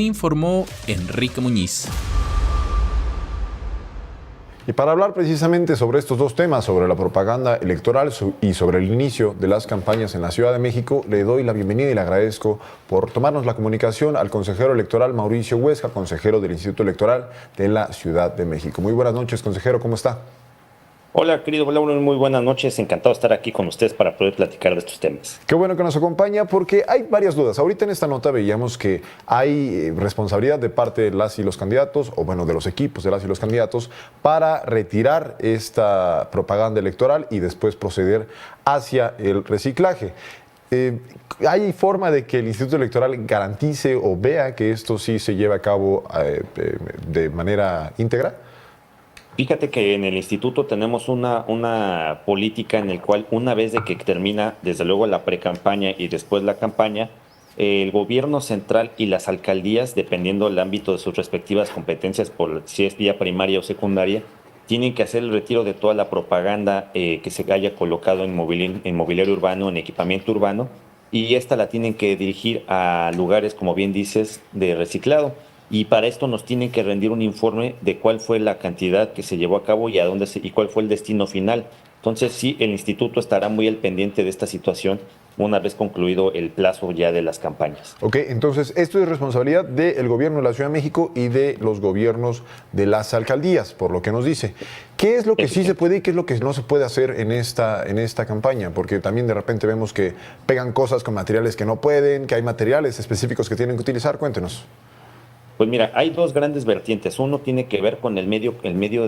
informó Enrique Muñiz. Y para hablar precisamente sobre estos dos temas, sobre la propaganda electoral y sobre el inicio de las campañas en la Ciudad de México, le doy la bienvenida y le agradezco por tomarnos la comunicación al consejero electoral Mauricio Huesca, consejero del Instituto Electoral de la Ciudad de México. Muy buenas noches, consejero, ¿cómo está? Hola, querido Lauro, muy buenas noches. Encantado de estar aquí con ustedes para poder platicar de estos temas. Qué bueno que nos acompaña porque hay varias dudas. Ahorita en esta nota veíamos que hay responsabilidad de parte de las y los candidatos, o bueno, de los equipos de las y los candidatos, para retirar esta propaganda electoral y después proceder hacia el reciclaje. ¿Hay forma de que el Instituto Electoral garantice o vea que esto sí se lleve a cabo de manera íntegra? Fíjate que en el instituto tenemos una política en la cual una vez de que termina, desde luego, la precampaña y después la campaña, el gobierno central y las alcaldías, dependiendo del ámbito de sus respectivas competencias, por si es vía primaria o secundaria, tienen que hacer el retiro de toda la propaganda que se haya colocado en mobiliario urbano, en equipamiento urbano, y esta la tienen que dirigir a lugares, como bien dices, de reciclado. Y para esto nos tienen que rendir un informe de cuál fue la cantidad que se llevó a cabo y y cuál fue el destino final. Entonces sí, el instituto estará muy al pendiente de esta situación una vez concluido el plazo ya de las campañas. Ok, entonces esto es responsabilidad del gobierno de la Ciudad de México y de los gobiernos de las alcaldías, por lo que nos dice. ¿Qué es lo que sí se puede y qué es lo que no se puede hacer en esta campaña? Porque también de repente vemos que pegan cosas con materiales que no pueden, que hay materiales específicos que tienen que utilizar. Cuéntenos. Pues mira, hay dos grandes vertientes. Uno tiene que ver con el medio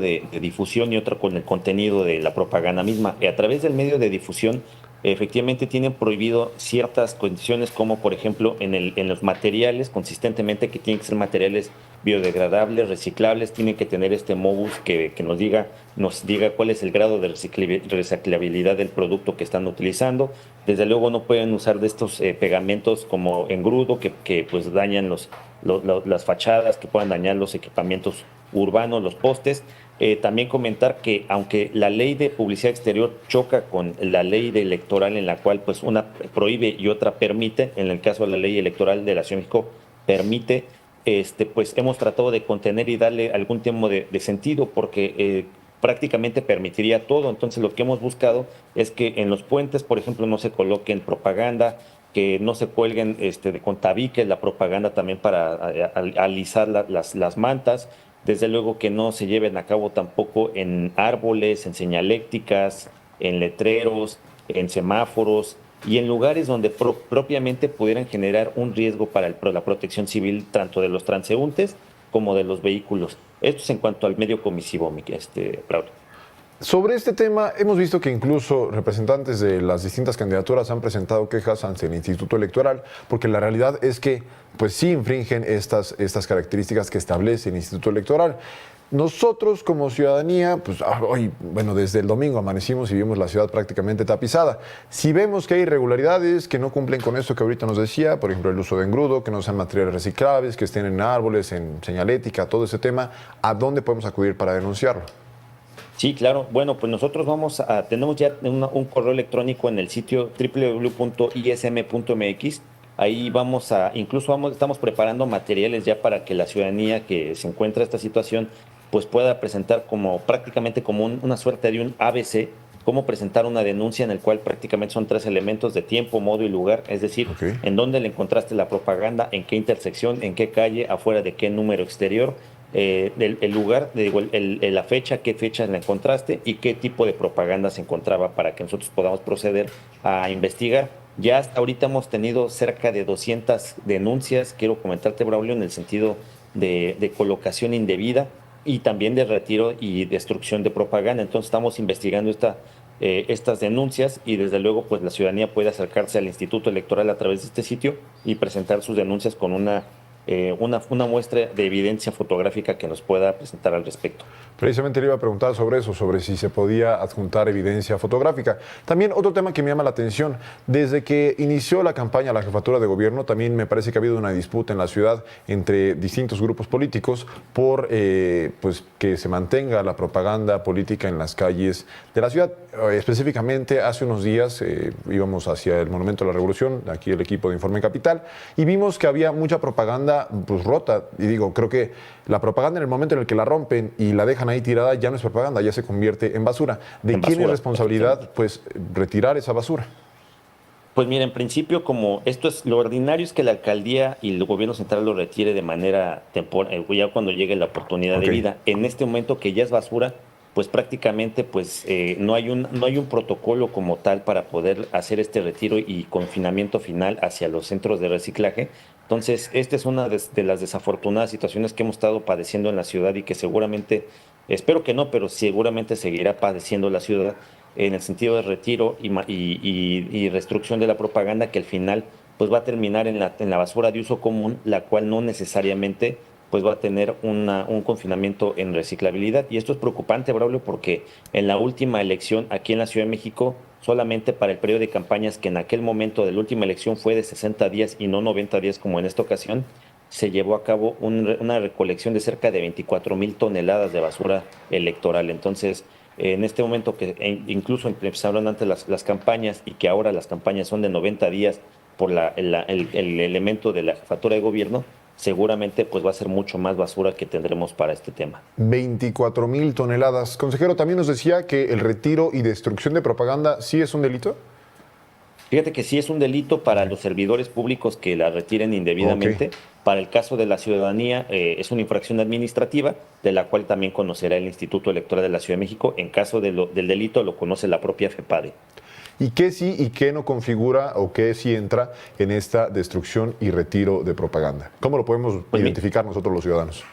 de difusión y otro con el contenido de la propaganda misma. Y a través del medio de difusión, efectivamente tienen prohibido ciertas condiciones, como por ejemplo en los materiales, consistentemente que tienen que ser materiales biodegradables, reciclables, tienen que tener este MOBUS que nos diga cuál es el grado de reciclabilidad del producto que están utilizando. Desde luego no pueden usar de estos pegamentos como engrudo que pues dañan las fachadas, que puedan dañar los equipamientos urbanos, los postes. También comentar que aunque la ley de publicidad exterior choca con la ley electoral, en la cual pues una prohíbe y otra permite, en el caso de la ley electoral de la Ciudad de México permite, pues hemos tratado de contener y darle algún tipo de sentido, porque prácticamente permitiría todo. Entonces lo que hemos buscado es que en los puentes, por ejemplo, no se coloquen propaganda, que no se cuelguen con tabiques la propaganda también para alisar las mantas. Desde luego que no se lleven a cabo tampoco en árboles, en señalécticas, en letreros, en semáforos y en lugares donde propiamente pudieran generar un riesgo para la protección civil, tanto de los transeúntes como de los vehículos. Esto es en cuanto al medio comisivo, Braulio. Sobre este tema, hemos visto que incluso representantes de las distintas candidaturas han presentado quejas ante el Instituto Electoral, porque la realidad es que pues sí infringen estas características que establece el Instituto Electoral. Nosotros como ciudadanía, pues hoy, bueno, desde el domingo amanecimos y vimos la ciudad prácticamente tapizada. Si vemos que hay irregularidades que no cumplen con esto que ahorita nos decía, por ejemplo el uso de engrudo, que no sean materiales reciclables, que estén en árboles, en señalética, todo ese tema, ¿a dónde podemos acudir para denunciarlo? Sí, claro. Bueno, pues nosotros tenemos ya un correo electrónico en el sitio www.ism.mx. Ahí estamos preparando materiales ya para que la ciudadanía que se encuentra en esta situación pues pueda presentar prácticamente como una suerte de un ABC, cómo presentar una denuncia en el cual prácticamente son 3 elementos de tiempo, modo y lugar, es decir, en dónde le encontraste la propaganda, en qué intersección, en qué calle, afuera de qué número exterior, el lugar, la fecha, qué fecha la encontraste y qué tipo de propaganda se encontraba para que nosotros podamos proceder a investigar. Ya hasta ahorita hemos tenido cerca de 200 denuncias, quiero comentarte, Braulio, en el sentido de colocación indebida y también de retiro y destrucción de propaganda. Entonces estamos investigando estas denuncias y desde luego pues la ciudadanía puede acercarse al Instituto Electoral a través de este sitio y presentar sus denuncias con una muestra de evidencia fotográfica que nos pueda presentar al respecto. Precisamente le iba a preguntar sobre eso, sobre si se podía adjuntar evidencia fotográfica. También otro tema que me llama la atención, desde que inició la campaña a la jefatura de gobierno, también me parece que ha habido una disputa en la ciudad entre distintos grupos políticos por pues, que se mantenga la propaganda política en las calles de la ciudad. específicamente hace unos días íbamos hacia el Monumento de la Revolución, aquí el equipo de Informe Capital, y vimos que había mucha propaganda pues, rota. Y digo, creo que la propaganda en el momento en el que la rompen y la dejan ahí tirada ya no es propaganda, ya se convierte en basura. ¿De quién es responsabilidad pues, retirar esa basura? Pues mira, en principio, como esto es lo ordinario es que la alcaldía y el gobierno central lo retire de manera temporal, ya cuando llegue la oportunidad de vida. En este momento que ya es basura, pues prácticamente pues no hay un protocolo como tal para poder hacer este retiro y confinamiento final hacia los centros de reciclaje. Entonces, esta es una de las desafortunadas situaciones que hemos estado padeciendo en la ciudad y que seguramente, espero que no, pero seguramente seguirá padeciendo la ciudad en el sentido de retiro y restricción de la propaganda que al final pues va a terminar en la basura de uso común, la cual no necesariamente pues va a tener un confinamiento en reciclabilidad. Y esto es preocupante, Braulio, porque en la última elección aquí en la Ciudad de México, solamente para el periodo de campañas, que en aquel momento de la última elección fue de 60 días y no 90 días como en esta ocasión, se llevó a cabo una recolección de cerca de 24,000 toneladas de basura electoral. Entonces, en este momento que incluso empezaron antes las campañas y que ahora las campañas son de 90 días por el elemento de la jefatura de gobierno, seguramente pues va a ser mucho más basura que tendremos para este tema. 24,000 toneladas. Consejero, también nos decía que el retiro y destrucción de propaganda sí es un delito. Fíjate que sí es un delito para los servidores públicos que la retiren indebidamente. Okay. Para el caso de la ciudadanía, es una infracción administrativa, de la cual también conocerá el Instituto Electoral de la Ciudad de México. En caso del delito, lo conoce la propia FEPADE. ¿Y qué sí y qué no configura o qué sí entra en esta destrucción y retiro de propaganda? ¿Cómo lo podemos identificar nosotros los ciudadanos?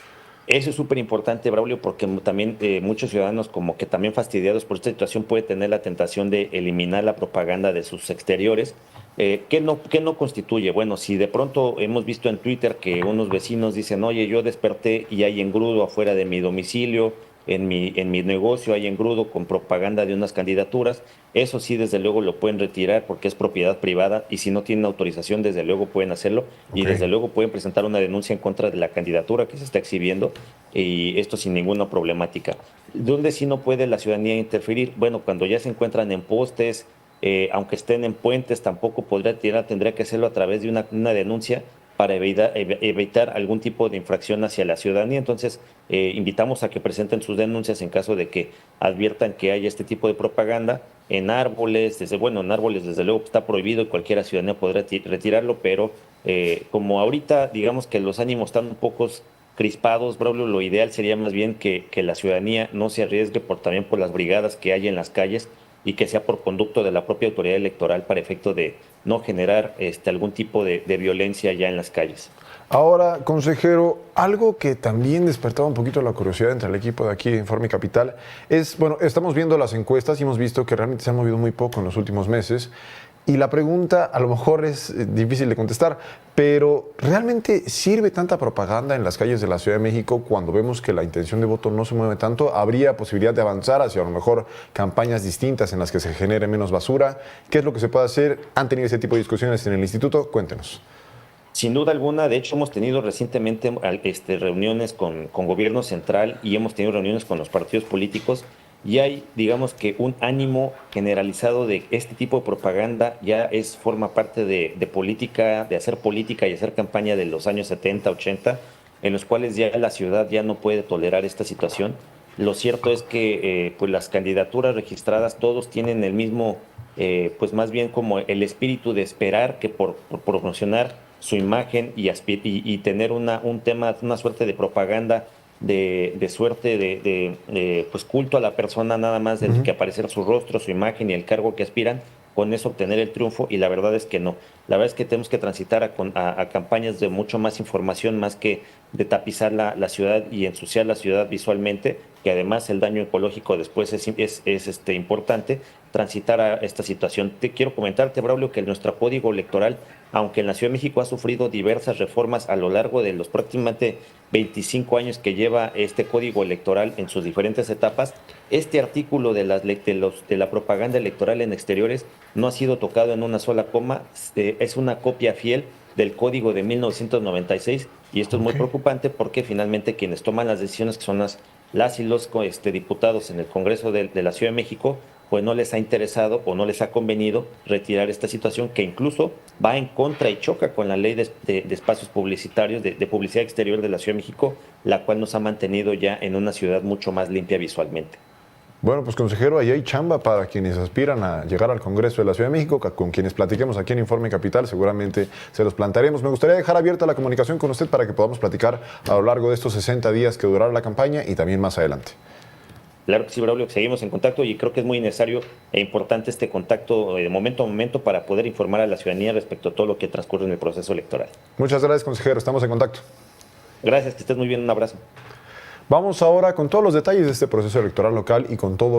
Eso es súper importante, Braulio, porque también muchos ciudadanos como que también fastidiados por esta situación pueden tener la tentación de eliminar la propaganda de sus exteriores. ¿Qué no constituye? Bueno, si de pronto hemos visto en Twitter que unos vecinos dicen, oye, yo desperté y hay engrudo afuera de mi domicilio, en mi negocio hay engrudo con propaganda de unas candidaturas, eso sí, desde luego lo pueden retirar porque es propiedad privada y si no tienen autorización, desde luego pueden hacerlo y desde luego pueden presentar una denuncia en contra de la candidatura que se está exhibiendo y esto sin ninguna problemática. ¿Dónde sí no puede la ciudadanía interferir? Bueno, cuando ya se encuentran en postes, aunque estén en puentes, tampoco tendría que hacerlo a través de una denuncia para evitar algún tipo de infracción hacia la ciudadanía. Entonces, invitamos a que presenten sus denuncias en caso de que adviertan que hay este tipo de propaganda en árboles. En árboles desde luego está prohibido y cualquier ciudadanía podrá retirarlo, pero como ahorita digamos que los ánimos están un poco crispados, Braulio, lo ideal sería más bien que la ciudadanía no se arriesgue también por las brigadas que hay en las calles y que sea por conducto de la propia autoridad electoral para efecto de no generar algún tipo de violencia ya en las calles. Ahora, consejero, algo que también despertaba un poquito la curiosidad entre el equipo de aquí de Informe Capital es, bueno, estamos viendo las encuestas y hemos visto que realmente se han movido muy poco en los últimos meses. Y la pregunta a lo mejor es difícil de contestar, pero ¿realmente sirve tanta propaganda en las calles de la Ciudad de México cuando vemos que la intención de voto no se mueve tanto? ¿Habría posibilidad de avanzar hacia a lo mejor campañas distintas en las que se genere menos basura? ¿Qué es lo que se puede hacer? ¿Han tenido ese tipo de discusiones en el instituto? Cuéntenos. Sin duda alguna, de hecho hemos tenido recientemente reuniones con gobierno central y hemos tenido reuniones con los partidos políticos y hay, digamos que un ánimo generalizado de este tipo de propaganda ya forma parte de política, de hacer política y hacer campaña de los años 70, 80, en los cuales ya la ciudad ya no puede tolerar esta situación. Lo cierto es que pues las candidaturas registradas todos tienen el mismo, pues más bien como el espíritu de esperar que por promocionar su imagen y tener una suerte de propaganda de suerte pues culto a la persona nada más del que aparecer su rostro, su imagen y el cargo que aspiran, con eso obtener el triunfo y la verdad es que no. La verdad es que tenemos que transitar a campañas de mucho más información, más que de tapizar la ciudad y ensuciar la ciudad visualmente, que además el daño ecológico después es importante, transitar a esta situación. Te quiero comentarte, Braulio, que nuestro código electoral, aunque en la Ciudad de México ha sufrido diversas reformas a lo largo de los prácticamente 25 años que lleva este código electoral en sus diferentes etapas, este artículo de la propaganda electoral en exteriores no ha sido tocado en una sola coma, es una copia fiel del código de 1996 y esto es muy preocupante porque finalmente quienes toman las decisiones, que son las y los diputados en el Congreso de la Ciudad de México, pues no les ha interesado o no les ha convenido retirar esta situación que incluso va en contra y choca con la ley de espacios publicitarios, de publicidad exterior de la Ciudad de México, la cual nos ha mantenido ya en una ciudad mucho más limpia visualmente. Bueno, pues consejero, ahí hay chamba para quienes aspiran a llegar al Congreso de la Ciudad de México, con quienes platiquemos aquí en Informe Capital, seguramente se los plantearemos. Me gustaría dejar abierta la comunicación con usted para que podamos platicar a lo largo de estos 60 días que durará la campaña y también más adelante. Claro que sí, Braulio, seguimos en contacto y creo que es muy necesario e importante este contacto de momento a momento para poder informar a la ciudadanía respecto a todo lo que transcurre en el proceso electoral. Muchas gracias, consejero. Estamos en contacto. Gracias, que estés muy bien. Un abrazo. Vamos ahora con todos los detalles de este proceso electoral local y con todo